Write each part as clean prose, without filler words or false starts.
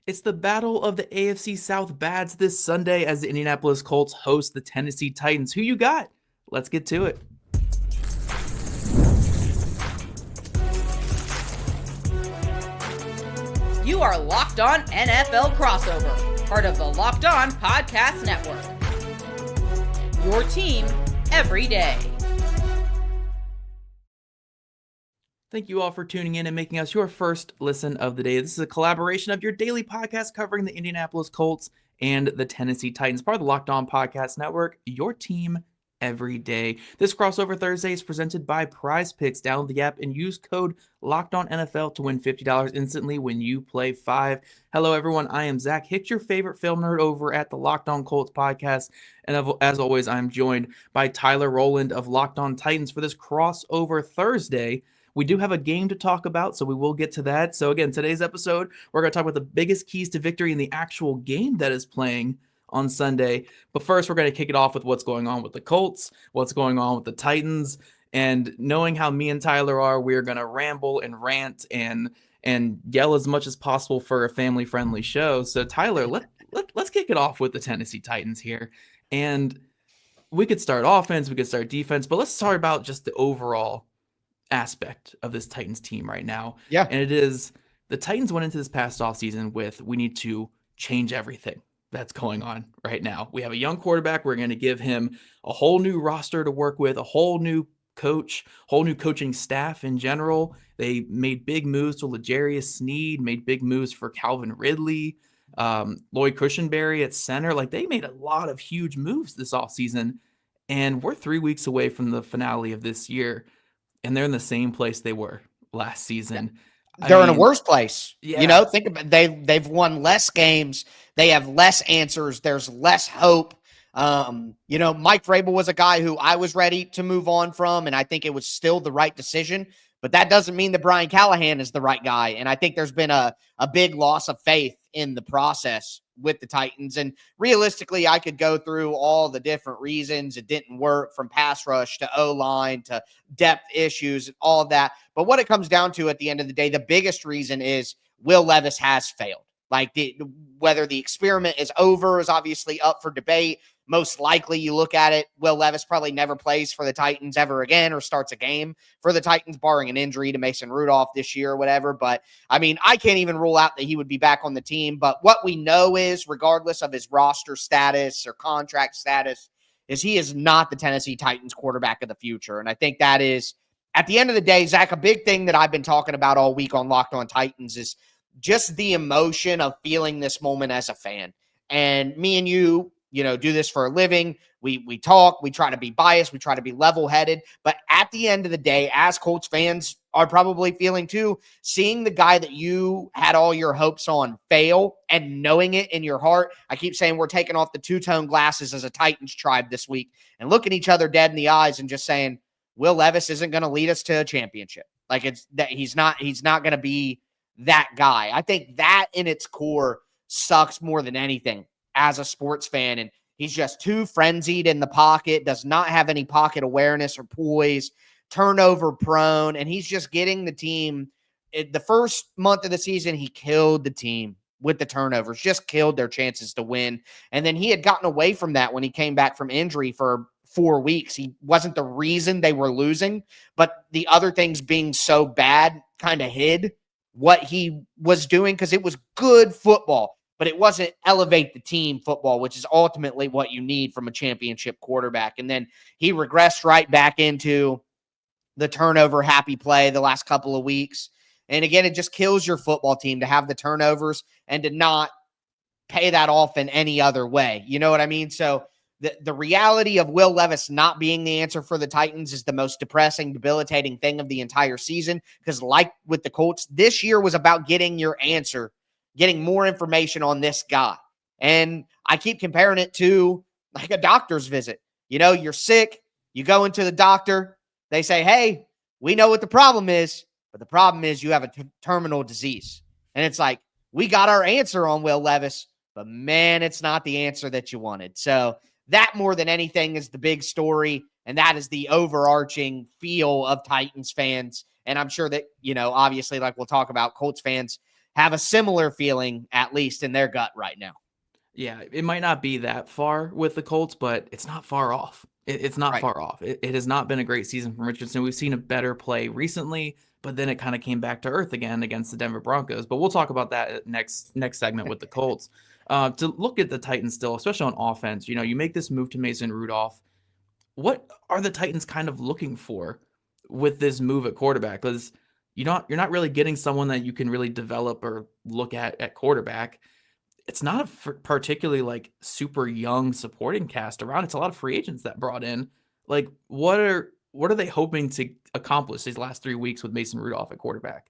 It's the battle of the AFC South Bads this Sunday as the Indianapolis Colts host the Tennessee Titans. Who you got? Let's get to it. You are Locked On NFL Crossover, part of the Locked On Podcast Network. Your team every day. Thank you all for tuning in and making us your first listen of the day. This is a collaboration of your daily podcast covering the Indianapolis Colts and the Tennessee Titans, part of the Locked On Podcast Network, your team every day. This crossover Thursday is presented by Prize Picks. Download the app and use code LOCKEDONNFL to win $50 instantly when you play 5. Hello, everyone. I am Zach Hicks, your favorite film nerd over at the Locked On Colts podcast. And as always, I'm joined by Tyler Rowland of Locked On Titans for this crossover Thursday. We do have a game to talk about, so we will get to that. So again, today's episode, we're going to talk about the biggest keys to victory in the actual game that is playing on Sunday. But first, we're going to kick it off with what's going on with the Colts, what's going on with the Titans, and knowing how me and Tyler are, we're going to ramble and rant and yell as much as possible for a family-friendly show. So Tyler, let's kick it off with the Tennessee Titans here. And we could start offense, we could start defense, but let's talk about just the overall aspect of this Titans team right now. Yeah. And it is the Titans went into this past offseason with, we need to change everything that's going on right now. We have a young quarterback. We're going to give him a whole new roster to work with, a whole new coach, whole new coaching staff in general. They made big moves to L'Jarius Sneed, made big moves for Calvin Ridley, Lloyd Cushenberry at center. Like, they made a lot of huge moves this offseason, and we're 3 weeks away from the finale of this year. And they're in the same place they were last season. Yeah. They're in a worse place. Yeah. You know, think about they've won less games. They have less answers. There's less hope. You know, Mike Vrabel was a guy who I was ready to move on from, and I think it was still the right decision. But that doesn't mean that Brian Callahan is the right guy. And I think there's been a big loss of faith in the process with the Titans. And realistically, I could go through all the different reasons it didn't work, from pass rush to O-line to depth issues and all of that. But what it comes down to at the end of the day, the biggest reason is Will Levis has failed. Like, whether the experiment is over is obviously up for debate. Most likely, you look at it, Will Levis probably never plays for the Titans ever again or starts a game for the Titans, barring an injury to Mason Rudolph this year or whatever. But, I mean, I can't even rule out that he would be back on the team. But what we know is, regardless of his roster status or contract status, is he is not the Tennessee Titans quarterback of the future. And I think that is, at the end of the day, Zach, a big thing that I've been talking about all week on Locked On Titans is just the emotion of feeling this moment as a fan. And me and you know, do this for a living. We talk, we try to be biased, we try to be level-headed. But at the end of the day, as Colts fans are probably feeling too, seeing the guy that you had all your hopes on fail and knowing it in your heart. I keep saying we're taking off the two-tone glasses as a Titans tribe this week and looking each other dead in the eyes and just saying, Will Levis isn't going to lead us to a championship. Like, it's that he's not going to be that guy. I think that in its core sucks more than anything as a sports fan. And he's just too frenzied in the pocket, does not have any pocket awareness or poise, turnover prone. And he's just getting the team. The first month of the season, he killed the team with the turnovers, just killed their chances to win. And then he had gotten away from that when he came back from injury for 4 weeks. He wasn't the reason they were losing, but the other things being so bad kind of hid what he was doing, because it was good football, but it wasn't elevate the team football, which is ultimately what you need from a championship quarterback. And then he regressed right back into the turnover happy play the last couple of weeks. And again, it just kills your football team to have the turnovers and to not pay that off in any other way. You know what I mean? So the reality of Will Levis not being the answer for the Titans is the most depressing, debilitating thing of the entire season. Because like with the Colts, this year was about getting your answer, getting more information on this guy. And I keep comparing it to like a doctor's visit. You know, you're sick, you go into the doctor, they say, hey, we know what the problem is, but the problem is you have a terminal disease. And it's like, we got our answer on Will Levis, but man, it's not the answer that you wanted. So that more than anything is the big story. And that is the overarching feel of Titans fans. And I'm sure that, you know, obviously, like we'll talk about, Colts fans have a similar feeling, at least in their gut right now. Yeah, it might not be that far with the Colts, but it's not far off. It's not Right. far off. It has not been a great season from Richardson. We've seen a better play recently, but then it kind of came back to earth again against the Denver Broncos. But we'll talk about that next segment with the Colts. To look at the Titans still, especially on offense, you make this move to Mason Rudolph. What are the Titans kind of looking for with this move at quarterback? Because you're not really getting someone that you can really develop or look at quarterback. It's not a particularly like super young supporting cast around. It's a lot of free agents that brought in. Like, what are they hoping to accomplish these last 3 weeks with Mason Rudolph at quarterback?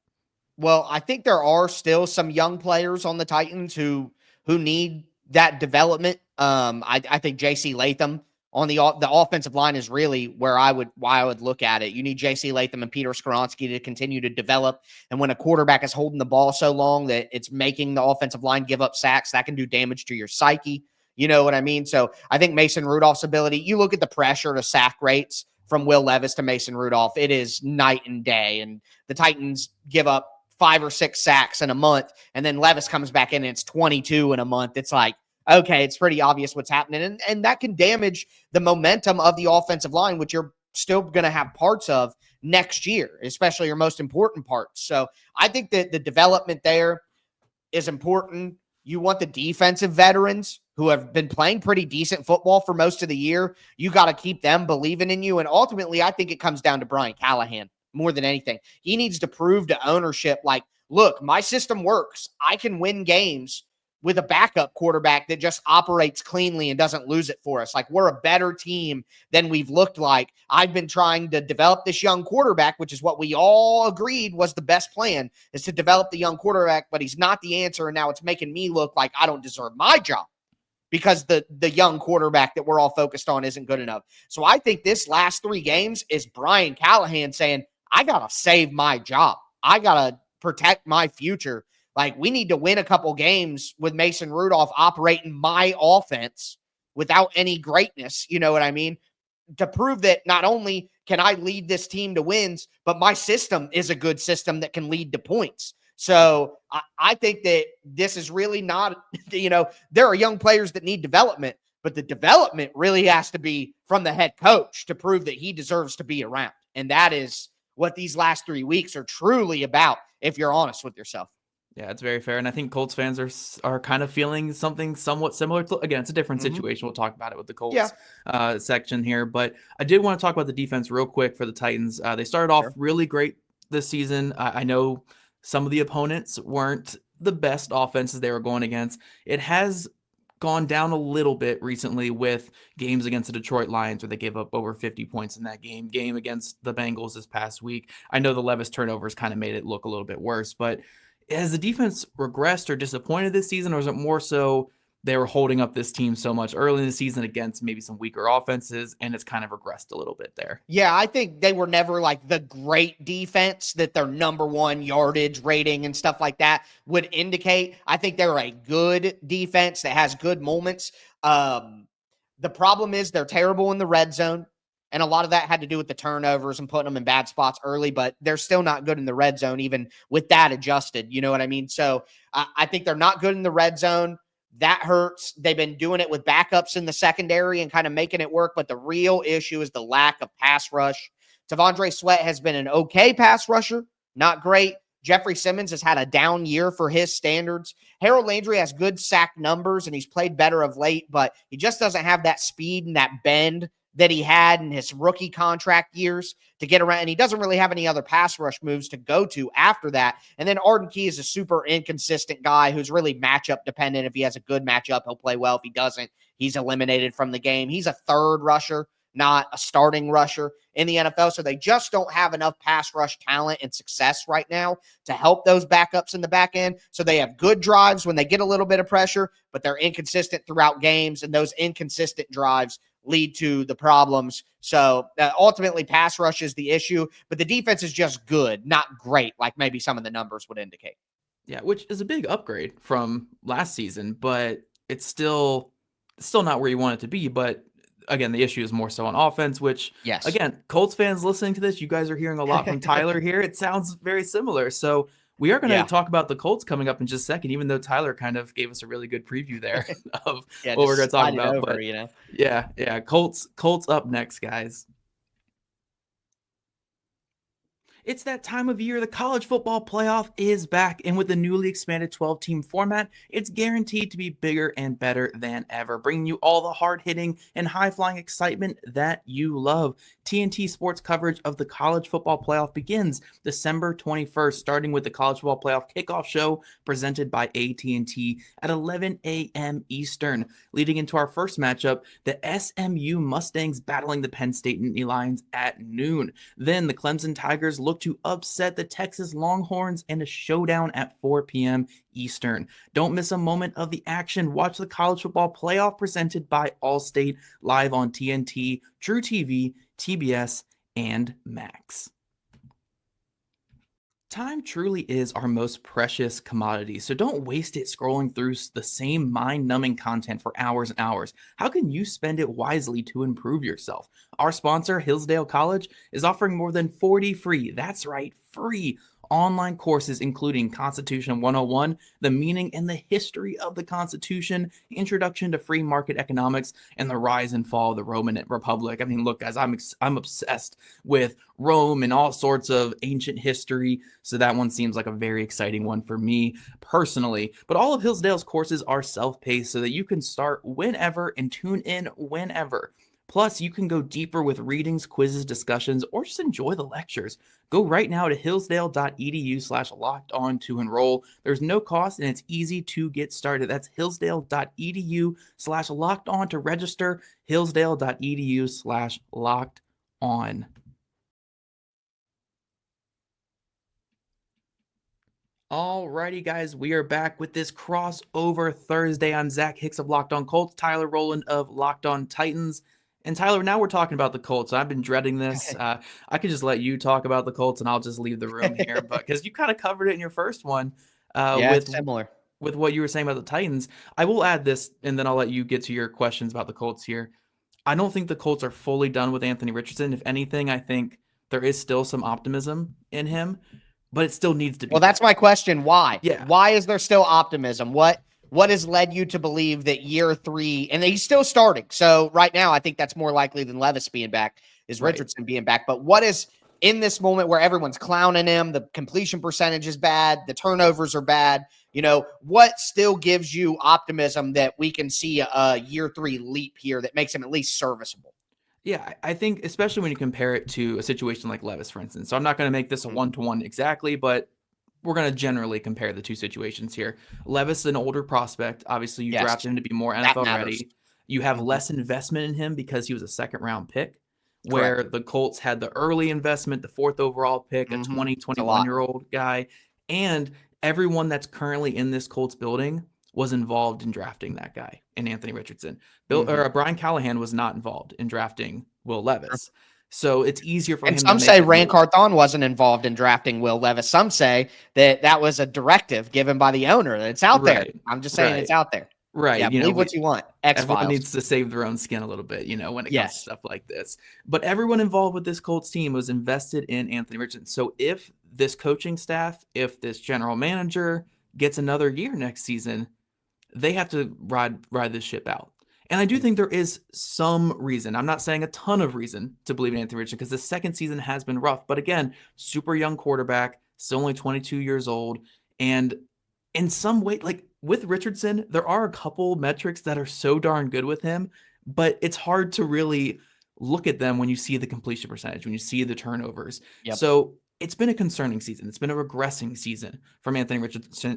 Well, I think there are still some young players on the Titans who need that development. I think J.C. Latham on the offensive line is really why I would look at it. You need J.C. Latham and Peter Skoronski to continue to develop. And when a quarterback is holding the ball so long that it's making the offensive line give up sacks, that can do damage to your psyche. You know what I mean? So I think Mason Rudolph's ability, you look at the pressure to sack rates from Will Levis to Mason Rudolph, it is night and day. And the Titans give up 5 or 6 sacks in a month, and then Levis comes back in and it's 22 in a month. It's like, okay, it's pretty obvious what's happening. And that can damage the momentum of the offensive line, which you're still going to have parts of next year, especially your most important parts. So I think that the development there is important. You want the defensive veterans who have been playing pretty decent football for most of the year. You got to keep them believing in you. And ultimately, I think it comes down to Brian Callahan more than anything. He needs to prove to ownership, like, look, my system works. I can win games with a backup quarterback that just operates cleanly and doesn't lose it for us. Like, we're a better team than we've looked like. I've been trying to develop this young quarterback, which is what we all agreed was the best plan, is to develop the young quarterback, but he's not the answer. And now it's making me look like I don't deserve my job because the young quarterback that we're all focused on isn't good enough. So I think this last 3 games is Brian Callahan saying, I got to save my job. I got to protect my future. Like, we need to win a couple games with Mason Rudolph operating my offense without any greatness. You know what I mean? To prove that not only can I lead this team to wins, but my system is a good system that can lead to points. So I think that this is really not, there are young players that need development, but the development really has to be from the head coach to prove that he deserves to be around. And that is what these last 3 weeks are truly about, if you're honest with yourself. Yeah, it's very fair. And I think Colts fans are kind of feeling something somewhat similar to, again, it's a different situation. We'll talk about it with the Colts section here. But I did want to talk about the defense real quick for the Titans. They started off really great this season. I know some of the opponents weren't the best offenses they were going against. It has gone down a little bit recently with games against the Detroit Lions where they gave up over 50 points in that game against the Bengals this past week. I know the Levis turnovers kind of made it look a little bit worse, but has the defense regressed or disappointed this season, or is it more so they were holding up this team so much early in the season against maybe some weaker offenses, and it's kind of regressed a little bit there? Yeah, I think they were never like the great defense that their number 1 yardage rating and stuff like that would indicate. I think they're a good defense that has good moments. The problem is they're terrible in the red zone. And a lot of that had to do with the turnovers and putting them in bad spots early, but they're still not good in the red zone, even with that adjusted. You know what I mean? So I think they're not good in the red zone. That hurts. They've been doing it with backups in the secondary and kind of making it work. But the real issue is the lack of pass rush. T'Vondre Sweat has been an okay pass rusher, not great. Jeffrey Simmons has had a down year for his standards. Harold Landry has good sack numbers, and he's played better of late, but he just doesn't have that speed and that bend that he had in his rookie contract years to get around. And he doesn't really have any other pass rush moves to go to after that. And then Arden Key is a super inconsistent guy who's really matchup dependent. If he has a good matchup, he'll play well. If he doesn't, he's eliminated from the game. He's a third rusher, not a starting rusher in the NFL. So they just don't have enough pass rush talent and success right now to help those backups in the back end. So they have good drives when they get a little bit of pressure, but they're inconsistent throughout games. And those inconsistent drives lead to the problems. So ultimately pass rush is the issue, but the defense is just good, not great, like maybe some of the numbers would indicate. Yeah, which is a big upgrade from last season, but it's still not where you want it to be. But again, the issue is more so on offense, which, again, Colts fans listening to this, you guys are hearing a lot from Tyler here. It sounds very similar. So We are going to Yeah. talk about the Colts coming up in just a second, even though Tyler kind of gave us a really good preview there of Yeah, what we're going just to talk slide it about. over, But yeah, Colts up next, guys. It's that time of year. The college football playoff is back, and with the newly expanded 12-team format, it's guaranteed to be bigger and better than ever, bringing you all the hard-hitting and high-flying excitement that you love. TNT Sports coverage of the college football playoff begins December 21st, starting with the college football playoff kickoff show presented by AT&T at 11 a.m. Eastern. Leading into our first matchup, the SMU Mustangs battling the Penn State Nittany Lions at noon. Then the Clemson Tigers look to upset the Texas Longhorns in a showdown at 4 p.m. Eastern. Don't miss a moment of the action. Watch the college football playoff presented by Allstate live on TNT, True TV, TBS, and Max. Time truly is our most precious commodity, so don't waste it scrolling through the same mind-numbing content for hours and hours. How can you spend it wisely to improve yourself? Our sponsor, Hillsdale College, is offering more than 40 free, that's right, free online courses including Constitution 101, the meaning and the history of the Constitution, Introduction to Free Market Economics, and the rise and fall of the Roman Republic. I mean, look, guys, I'm obsessed with Rome and all sorts of ancient history, so that one seems like a very exciting one for me personally. But all of Hillsdale's courses are self-paced so that you can start whenever and tune in whenever. Plus, you can go deeper with readings, quizzes, discussions, or just enjoy the lectures. Go right now to hillsdale.edu/lockedon to enroll. There's no cost and it's easy to get started. That's hillsdale.edu/lockedon to register. hillsdale.edu/lockedon. Alrighty, guys, we are back with this crossover Thursday. I'm Zach Hicks of Locked On Colts, Tyler Rowland of Locked On Titans. And Tyler, now we're talking about the Colts. I've been dreading this. I could just let you talk about the Colts, and I'll just leave the room here, but because you kind of covered it in your first one, Yeah, it's similar. with what you were saying about the Titans. I will add this, and then I'll let you get to your questions about the Colts here. I don't think the Colts are fully done with Anthony Richardson. If anything, I think there is still some optimism in him, but it still needs to be. Well, that's my question. Why? Yeah. Why is there still optimism? What has led you to believe that year 3, and he's still starting? So right now, I think that's more likely than Levis being back, is Richardson being back. But what is in this moment where everyone's clowning him, the completion percentage is bad, the turnovers are bad, what still gives you optimism that we can see a year 3 leap here that makes him at least serviceable? Yeah, I think especially when you compare it to a situation like Levis, for instance. So I'm not going to make this a one-to-one exactly, but we're going to generally compare the two situations here. Levis is an older prospect. Obviously, you drafted him to be more NFL ready. You have less investment in him because he was a second-round pick, where the Colts had the early investment, the 4th overall pick, a 20, 21-year-old guy, and everyone that's currently in this Colts building was involved in drafting that guy in Anthony Richardson. Brian Callahan was not involved in drafting Will Levis. So it's easier for him to make. Some say Rand Carthon wasn't involved in drafting Will Levis. Some say that was a directive given by the owner. It's out there. I'm just saying it's out there. Right. Yeah, believe what you want. Everyone needs to save their own skin a little bit, when it comes to stuff like this. But everyone involved with this Colts team was invested in Anthony Richardson. So if this coaching staff, if this general manager gets another year next season, they have to ride this ship out. And I do think there is some reason. I'm not saying a ton of reason to believe in Anthony Richardson because the second season has been rough. But again, super young quarterback, still only 22 years old. And in some way, like with Richardson, there are a couple metrics that are so darn good with him, but it's hard to really look at them when you see the completion percentage, when you see the turnovers. So it's been a concerning season. It's been a regressing season from Anthony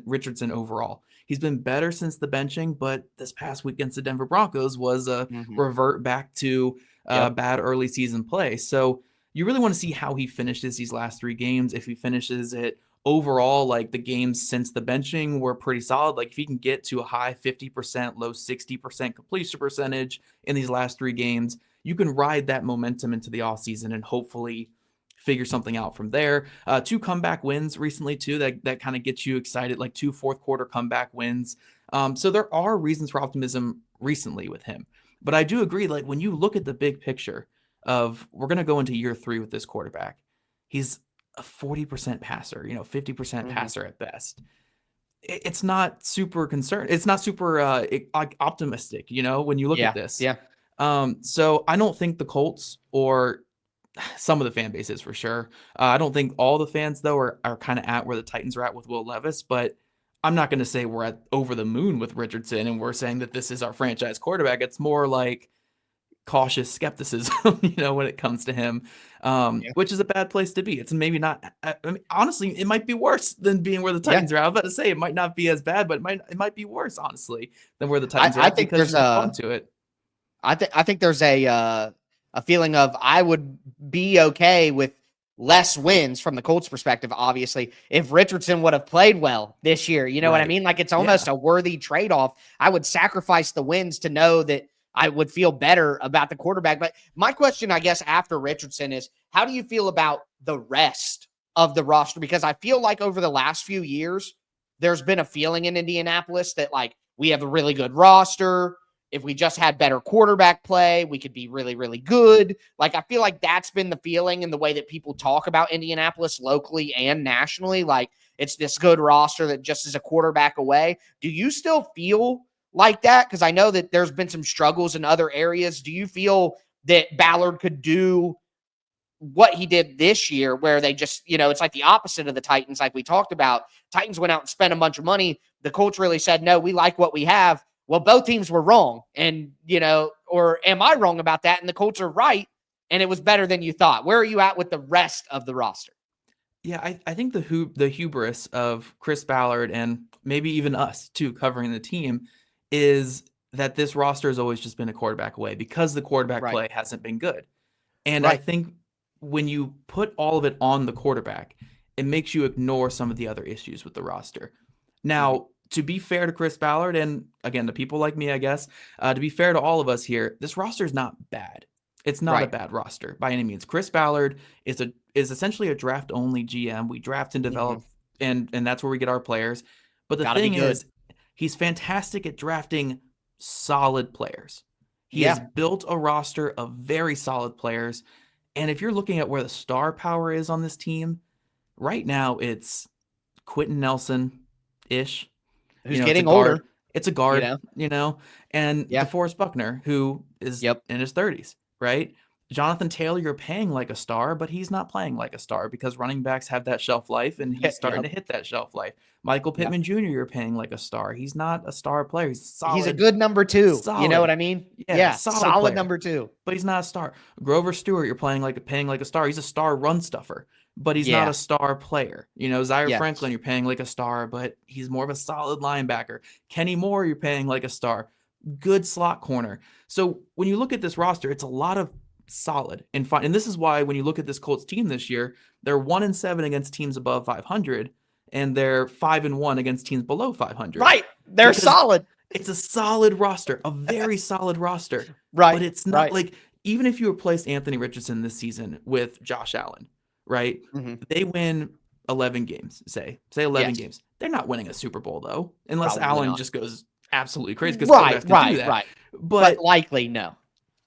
Richardson overall. He's been better since the benching, but this past week against the Denver Broncos was a revert back to bad early season play. So you really want to see how he finishes these last 3 games. If he finishes it overall, like the games since the benching were pretty solid. Like if he can get to a high 50%, low 60% completion percentage in these last 3 games, you can ride that momentum into the offseason and hopefully figure something out from there. 2 comeback wins recently too, that kind of gets you excited, like 2 fourth quarter comeback wins. So there are reasons for optimism recently with him. But I do agree, like when you look at the big picture of we're going to go into year 3 with this quarterback, he's a 40% passer, 50% Mhm. passer at best. It's not super concerned. It's not super optimistic, when you look at Yeah. this. Yeah. So I don't think the Colts or some of the fan bases for sure. I don't think all the fans though are kind of at where the Titans are at with Will Levis, but I'm not going to say we're at over the moon with Richardson and we're saying that this is our franchise quarterback. It's more like cautious skepticism, when it comes to him, Yeah. which is a bad place to be. It's maybe not. I mean, honestly, it might be worse than being where the Yeah. Titans are. I was about to say it might not be as bad, but it might be worse, honestly, than where the I, Titans are I at think because there's you hold on a to it. I think there's a feeling of I would be okay with less wins from the Colts perspective, obviously, if Richardson would have played well this year. You know what I Right. mean? Like it's Yeah. almost a worthy trade-off. I would sacrifice the wins to know that I would feel better about the quarterback. But my question, I guess, after Richardson is how do you feel about the rest of the roster? Because I feel like over the last few years, there's been a feeling in Indianapolis that like we have a really good roster. If we just had better quarterback play, we could be really, really good. Like, I feel like that's been the feeling in the way that people talk about Indianapolis locally and nationally. Like, it's this good roster that just is a quarterback away. Do you still feel like that? Because I know that there's been some struggles in other areas. Do you feel that Ballard could do what he did this year, where they just, it's like the opposite of the Titans, like we talked about? Titans went out and spent a bunch of money. The Colts really said, no, we like what we have. Well, both teams were wrong. And, or am I wrong about that? And the Colts are right. And it was better than you thought. Where are you at with the rest of the roster? Yeah, I think the hubris of Chris Ballard and maybe even us too covering the team is that this roster has always just been a quarterback away because the quarterback Right. play hasn't been good. And I Right. think when you put all of it on the quarterback, it makes you ignore some of the other issues with the roster. Mm-hmm. Now, to be fair to Chris Ballard, and again, to people like me, I guess, to be fair to all of us here, this roster is not bad. It's not a Right. bad roster by any means. Chris Ballard is essentially a draft only GM. We draft and Mm-hmm. develop, and that's where we get our players. But the Got to be thing good. is, he's fantastic at drafting solid players. He has Yeah. built a roster of very solid players. And if you're looking at where the star power is on this team, right now it's Quentin Nelson-ish. Who's It's a getting guard. older, It's a you guard, know? and Yeah. DeForest Buckner, who is Yep. in his 30s, right? Jonathan Taylor, you're paying like a star, but he's not playing like a star because running backs have that shelf life, and he's starting to Yep. hit that shelf life. Michael Yep. Pittman Jr., you're paying like a star. He's not a star player. He's He's a solid, good number two. You know what solid. I mean? Yeah, Yeah. solid Solid player, number two. but he's not a star. Grover Stewart, you're paying like a star. He's a star run stuffer, but he's not Yeah. a star player. Zaire Yes. Franklin, you're paying like a star, but he's more of a solid linebacker. Kenny Moore, you're paying like a star. Good slot corner. So when you look at this roster, it's a lot of solid and fine. And this is why when you look at this Colts team this year, they're 1-7 against teams above 500, and they're 5-1 against teams below 500. Right. They're Because solid. it's a solid roster, a very solid roster. Right. But it's not Right. like, even if you replace Anthony Richardson this season with Josh Allen, right? Mm-hmm. They win 11 games, say 11 Yes. games. They're not winning a Super Bowl though, unless Probably Allen not. just goes absolutely crazy because Right. quarterbacks can do that. Right. But But likely no.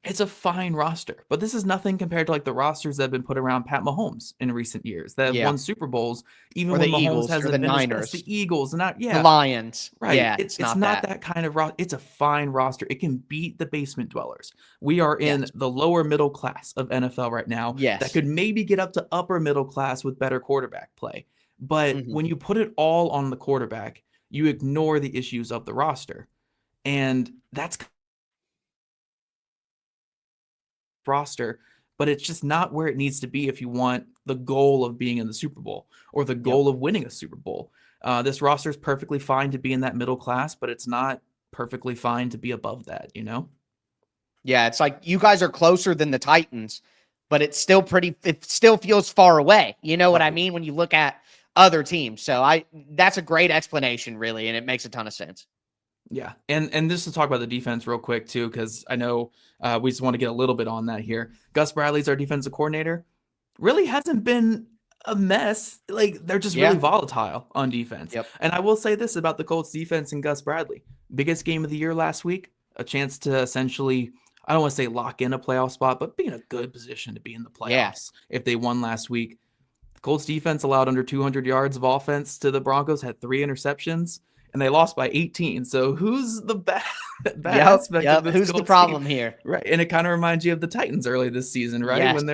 it's a fine roster, but this is nothing compared to like the rosters that have been put around Pat Mahomes in recent years that have Yeah. won Super Bowls, even Or when the Mahomes Eagles or hasn't the been his Niners. best. The Eagles, and not The Lions. right. Yeah. It's It's not that kind of roster. It's a fine roster. It can beat the basement dwellers. We are in Yes. the lower middle class of NFL right now. Yes. That could maybe get up to upper middle class with better quarterback play. But Mhm. when you put it all on the quarterback, you ignore the issues of the roster. And that's roster, but it's just not where it needs to be if you want the goal of being in the Super Bowl or the goal of winning a Super Bowl. This roster is perfectly fine to be in that middle class, but it's not perfectly fine to be above that, Yeah, it's like you guys are closer than the Titans, but it still feels far away. You know what I Right. mean? When you look at other teams. So that's a great explanation, really, and it makes a ton of sense. Yeah. And just to talk about the defense real quick too, because I know we just want to get a little bit on that here. Gus Bradley's our defensive coordinator. Really hasn't been a mess. Like, they're just really volatile on defense. Yep. And I will say this about the Colts defense and Gus Bradley. Biggest game of the year last week, a chance to essentially, I don't want to say lock in a playoff spot, but be in a good position to be in the playoffs if they won last week. The Colts defense allowed under 200 yards of offense to the Broncos, had 3 interceptions, and they lost by 18. So who's the bad aspect of this Who's the Colts team? problem here? Right, and it kind of reminds you of the Titans early this season, right? Yes. When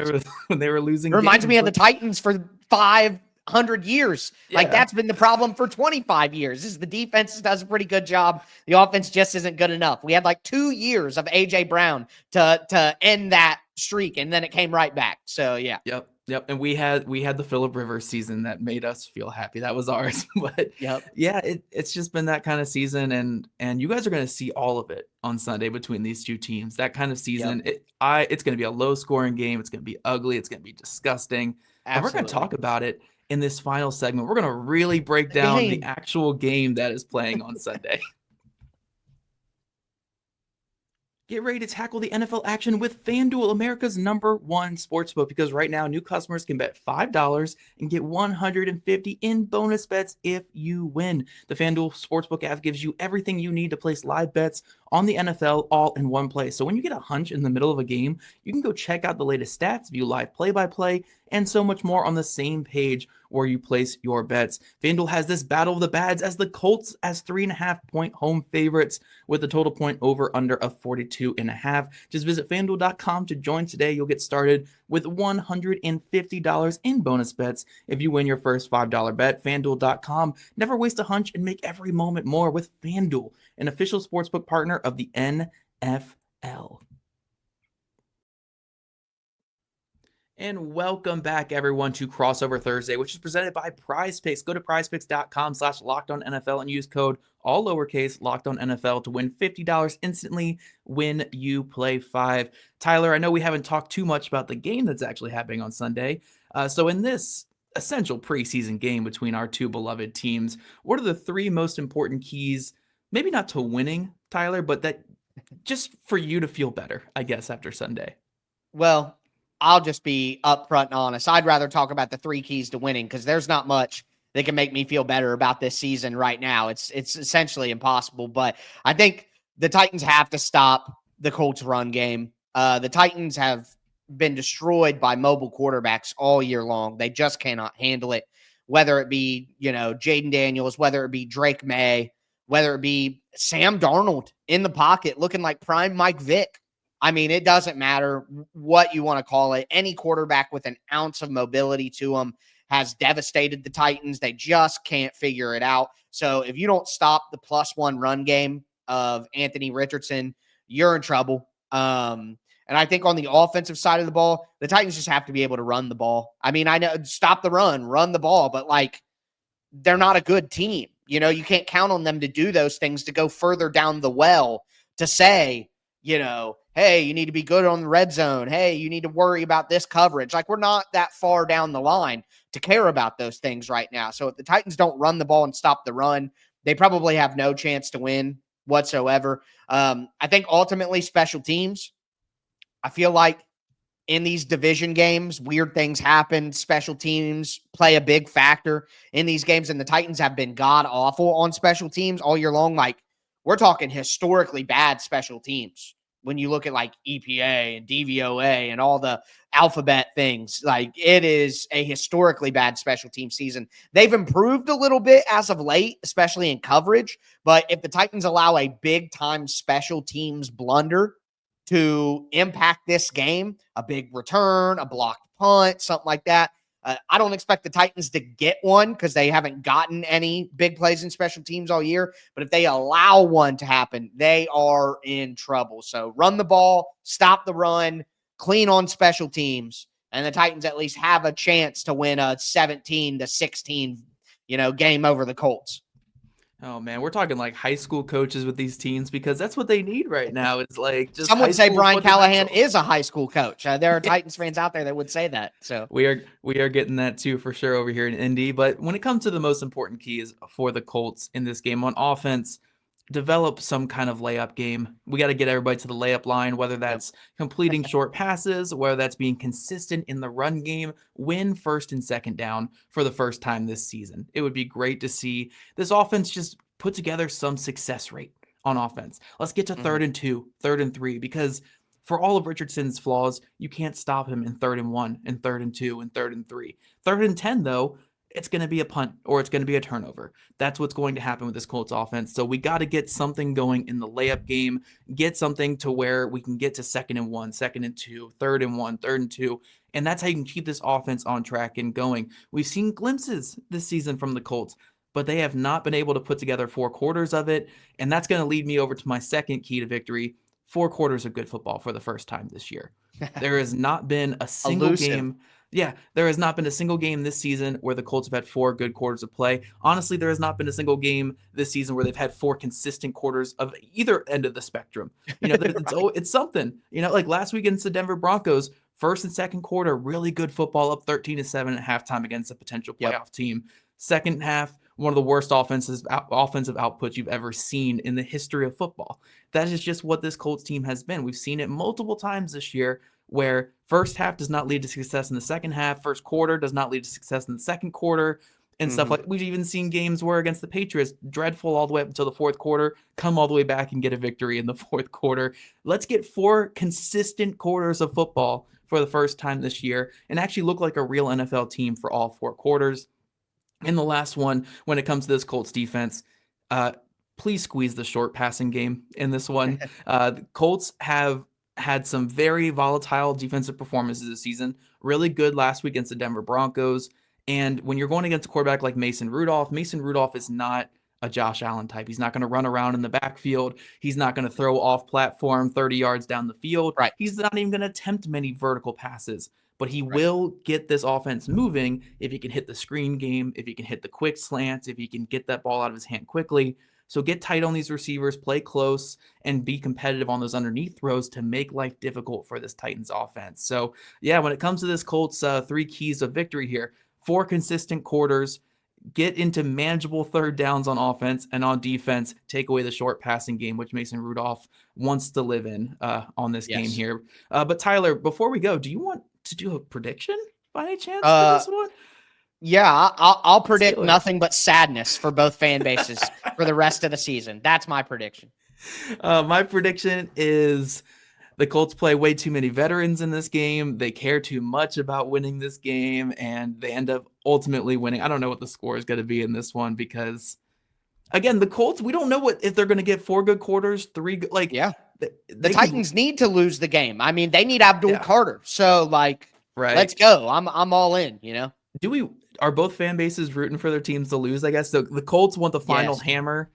they were losing. It reminds games, me of the Titans for 500 years. Yeah. Like that's been the problem for 25 years. Is the defense does a pretty good job. The offense just isn't good enough. We had like 2 years of AJ Brown to end that streak, and then it came right back. So yeah. Yep. And we had the Phillip Rivers season that made us feel happy. That was ours. But yeah, it's just been that kind of season, and you guys are going to see all of it on Sunday between these two teams. That kind of season. It's going to be a low scoring game. It's going to be ugly. It's going to be disgusting. Absolutely. And we're going to talk about it in this final segment. We're going to really break down the actual game that is playing on Sunday. Get ready to tackle the NFL action with FanDuel, America's #1 sportsbook, because right now new customers can bet $5 and get $150 in bonus bets if you win. The FanDuel Sportsbook app gives you everything you need to place live bets on the NFL all in one place. So when you get a hunch in the middle of a game, you can go check out the latest stats, view live play-by-play, and so much more on the same page where you place your bets. FanDuel has this battle of the bads as the Colts as 3.5-point home favorites with a total point over under of 42.5. Just visit FanDuel.com to join today. You'll get started with $150 in bonus bets if you win your first $5 bet. FanDuel.com. Never waste a hunch and make every moment more with FanDuel, an official sportsbook partner of the NFL. And welcome back, everyone, to Crossover Thursday, which is presented by PrizePicks. Go to prizepicks.com/LockedOnNFL and use code all lowercase LockedOnNFL to win $50 instantly when you play 5. Tyler, I know we haven't talked too much about the game that's actually happening on Sunday. So in this essential preseason game between our two beloved teams, what are the 3 most important keys, maybe not to winning, Tyler, but that just for you to feel better, I guess, after Sunday? Well, I'll just be upfront and honest. I'd rather talk about the 3 keys to winning because there's not much that can make me feel better about this season right now. It's essentially impossible. But I think the Titans have to stop the Colts run game. The Titans have been destroyed by mobile quarterbacks all year long. They just cannot handle it, whether it be, Jaden Daniels, whether it be Drake May, whether it be Sam Darnold in the pocket looking like prime Mike Vick. I mean, it doesn't matter what you want to call it. Any quarterback with an ounce of mobility to them has devastated the Titans. They just can't figure it out. So if you don't stop the +1 run game of Anthony Richardson, you're in trouble. And I think on the offensive side of the ball, the Titans just have to be able to run the ball. I mean, I know stop the run the ball, but they're not a good team. You can't count on them to do those things, to go further down the well, to say, hey, you need to be good on the red zone. Hey, you need to worry about this coverage. We're not that far down the line to care about those things right now. So if the Titans don't run the ball and stop the run, they probably have no chance to win whatsoever. I think ultimately special teams, I feel like in these division games, weird things happen. Special teams play a big factor in these games, and the Titans have been god-awful on special teams all year long. We're talking historically bad special teams. When you look at EPA and DVOA and all the alphabet things, it is a historically bad special team season. They've improved a little bit as of late, especially in coverage. But if the Titans allow a big time special teams blunder to impact this game, a big return, a blocked punt, something like that, I don't expect the Titans to get one because they haven't gotten any big plays in special teams all year. But if they allow one to happen, they are in trouble. So run the ball, stop the run, clean on special teams, and the Titans at least have a chance to win a 17-16, game over the Colts. Oh man, we're talking high school coaches with these teams, because that's what they need right now. It's just some would say Brian Callahan is a high school coach. There are Titans fans out there that would say that. So we are getting that too for sure over here in Indy. But when it comes to the most important keys for the Colts in this game on offense, develop some kind of layup game. We got to get everybody to the layup line, whether that's completing short passes, whether that's being consistent in the run game, win first and second down for the first time this season. It would be great to see this offense just put together some success rate on offense. Let's get to 3rd and 2, 3rd and 3, because For all of Richardson's flaws, you can't stop him in 3rd and 1, and 3rd and 2, and 3rd and 3. 3rd and 10, though, it's going to be a punt or it's going to be a turnover. That's what's going to happen with this Colts offense. So we got to get something going in the layup game, get something to where we can get to 2nd and 1, 2nd and 2, 3rd and 1, 3rd and 2. And that's how you can keep this offense on track and going. We've seen glimpses this season from the Colts, but they have not been able to put together 4 quarters of it. And that's going to lead me over to my second key to victory: 4 quarters of good football for the first time this year. There has not been a single game. Yeah, there has not been a single game this season where the Colts have had 4 good quarters of play. Honestly, there has not been a single game this season where they've had 4 consistent quarters of either end of the spectrum. It's something. Like last week against the Denver Broncos, first and second quarter, really good football, up 13-7 at halftime against a potential playoff team. Second half, one of the worst offensive outputs you've ever seen in the history of football. That is just what this Colts team has been. We've seen it multiple times this year, where first half does not lead to success in the second half, first quarter does not lead to success in the second quarter, and stuff like. We've even seen games where against the Patriots, dreadful all the way up until the fourth quarter, come all the way back and get a victory in the fourth quarter. Let's get 4 consistent quarters of football for the first time this year and actually look like a real NFL team for all 4 quarters. And the last one, when it comes to this Colts defense, please squeeze the short passing game in this one. The Colts have had some very volatile defensive performances this season. Really good last week against the Denver Broncos. And when you're going against a quarterback like Mason Rudolph is not a Josh Allen type. He's not going to run around in the backfield. He's not going to throw off platform 30 yards down the field. Right. He's not even going to attempt many vertical passes. But he will get this offense moving if he can hit the screen game, if he can hit the quick slants, if he can get that ball out of his hand quickly. So get tight on these receivers, play close, and be competitive on those underneath throws to make life difficult for this Titans offense. So, yeah, when it comes to this Colts, 3 keys of victory here: 4 consistent quarters, get into manageable 3rd downs on offense, and on defense, take away the short passing game, which Mason Rudolph wants to live in on this game here. But Tyler, before we go, do you want to do a prediction by any chance for this one? Yeah, I'll predict nothing but sadness for both fan bases for the rest of the season. That's my prediction. My prediction is the Colts play way too many veterans in this game. They care too much about winning this game, and they end up ultimately winning. I don't know what the score is going to be in this one because, again, the Colts, we don't know if they're going to get 4 good quarters, 3 good. The Titans need to lose the game. I mean, they need Abdul Carter. So, let's go. I'm all in. Are both fan bases rooting for their teams to lose? I guess so. The Colts want the final hammer.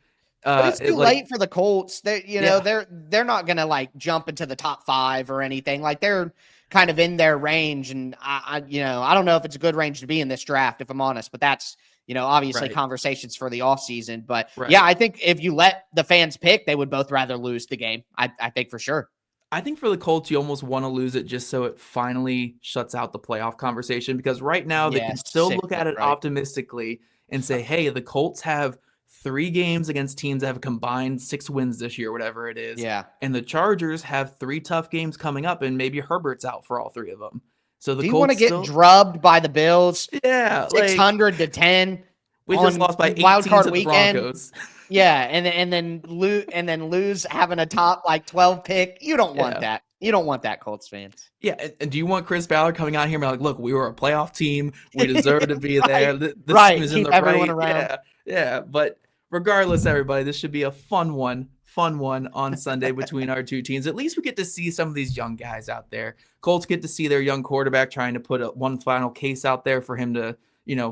But it's too late for the Colts. They're not gonna jump into the top 5 or anything. They're kind of in their range, and I don't know if it's a good range to be in this draft, if I'm honest. But that's obviously conversations for the offseason. But I think if you let the fans pick, they would both rather lose the game. I think for sure. I think for the Colts, you almost want to lose it just so it finally shuts out the playoff conversation, because right now they can still look at it optimistically and say, hey, the Colts have 3 games against teams that have combined 6 wins this year, whatever it is. Yeah. And the Chargers have 3 tough games coming up, and maybe Herbert's out for all 3 of them. So the Do you Colts want to get drubbed by the Bills? Yeah. 600-10. We just lost by 18 wild card to the weekend. Broncos. Yeah, and then lose having a top 12 pick. You don't want that. You don't want that, Colts fans. Yeah, and do you want Chris Ballard coming out here and be like, look, we were a playoff team. We deserve to be there. This team is in the everyone around. Yeah. But regardless, everybody, this should be a fun one on Sunday between our 2 teams. At least we get to see some of these young guys out there. Colts get to see their young quarterback trying to put one final case out there for him to,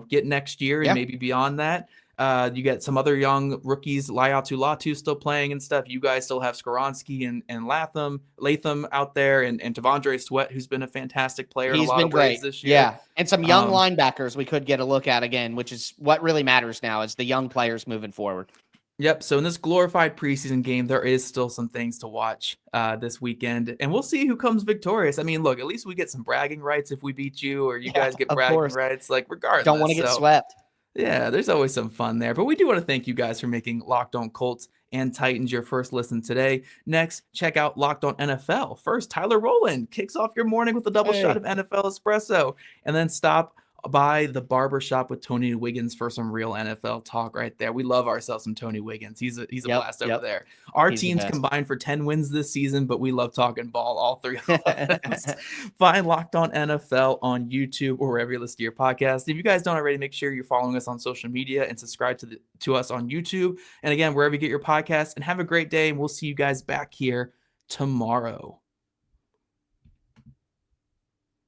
get next year and maybe beyond that. You get some other young rookies, Latu still playing and stuff. You guys still have Skoronski and Latham out there, and Tavondre Sweat, who's been a fantastic player in a lot of ways this year. Yeah, and some young linebackers we could get a look at again, which is what really matters now, is the young players moving forward. Yep. So in this glorified preseason game, there is still some things to watch this weekend, and we'll see who comes victorious. I mean, look, at least we get some bragging rights if we beat you, or you guys get bragging rights. Regardless, don't want to get swept. Yeah, there's always some fun there. But we do want to thank you guys for making Locked On Colts and Titans your first listen today. Next, check out Locked On NFL. First, Tyler Rowland kicks off your morning with a double shot of NFL espresso, and then stop by the barbershop with Tony Wiggins for some real NFL talk right there. We love ourselves some Tony Wiggins. He's a blast over there. Our teams combined for 10 wins this season, but we love talking ball, all three of us. Find Locked On NFL on YouTube or wherever you listen to your podcast. If you guys don't already, make sure you're following us on social media and subscribe to us on YouTube. And again, wherever you get your podcast. And have a great day, and we'll see you guys back here tomorrow.